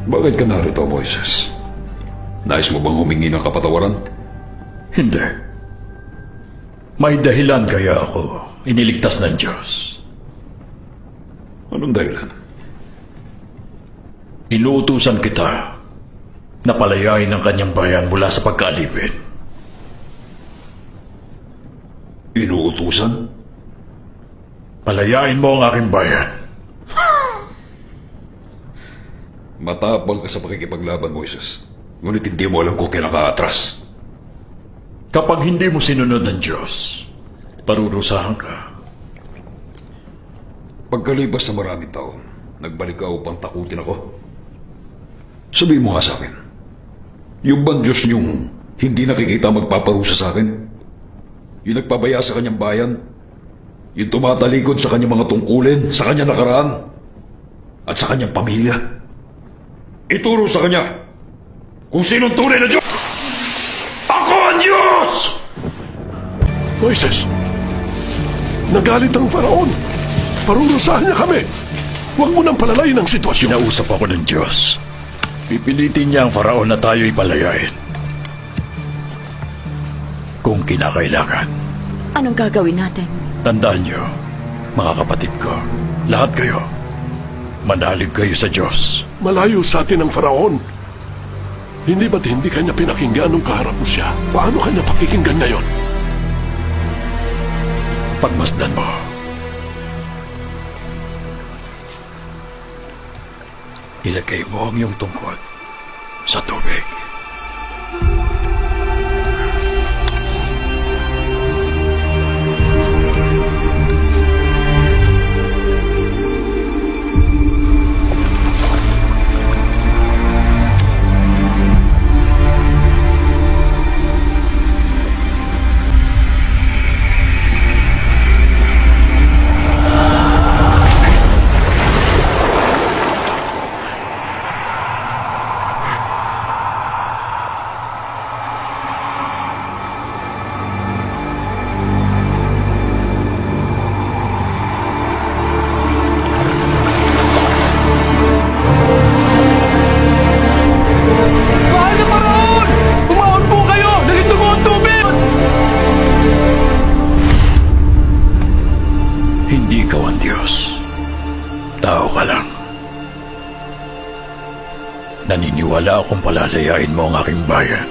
Bakit ka narito, Moises? Nais mo bang humingi ng kapatawaran? Hindi. May dahilan kaya ako iniligtas ng Diyos. Anong dahilan? Inuutusan kita na palayain ang kanyang bayan mula sa pagkaalipin. Inuutusan? Palayain mo ang aking bayan. Matapang ka sa pakikipaglaban, Moises. Ngunit hindi mo alam kung kailan ka atras. Kapag hindi mo sinunod ng Diyos, parurusahan ka. Pagkalipas sa maraming taon, nagbalik ka upang takutin ako. Sabihin mo nga sa akin, yung bang Diyos niyong hindi nakikita magpaparusa sa akin? Yung nagpabaya sa kanyang bayan? Yung tumatalikod sa kanyang mga tungkulin, sa kanyang nakaraan? At sa kanyang pamilya? Ituro sa kanya kung sinong tunay na Diyos! Ako ang Diyos! Moises, nagalit ang Faraon. Parurusahan niya kami. Huwag mo nang palalayin ang sitwasyon. Kinausap ako ng Diyos. Pipilitin niya ang Faraon na tayo'y palayain. Kung kinakailangan. Anong gagawin natin? Tandaan niyo, mga kapatid ko, lahat kayo, manalig kayo sa Diyos. Malayo sa atin ang Faraon. Hindi ba't hindi kanya pinakinggan nung kaharap mo siya? Paano kanya pakikinggan ngayon? Pagmasdan mo. Ilagay mo ang iyong tungkod sa tubig. Mahal na Faraon! Umahon po kayo! Nahinto mo ang tubig! Hindi ikaw ang Diyos. Tao ka lang. Naniniwala akong palalayain mo ang aking bayan.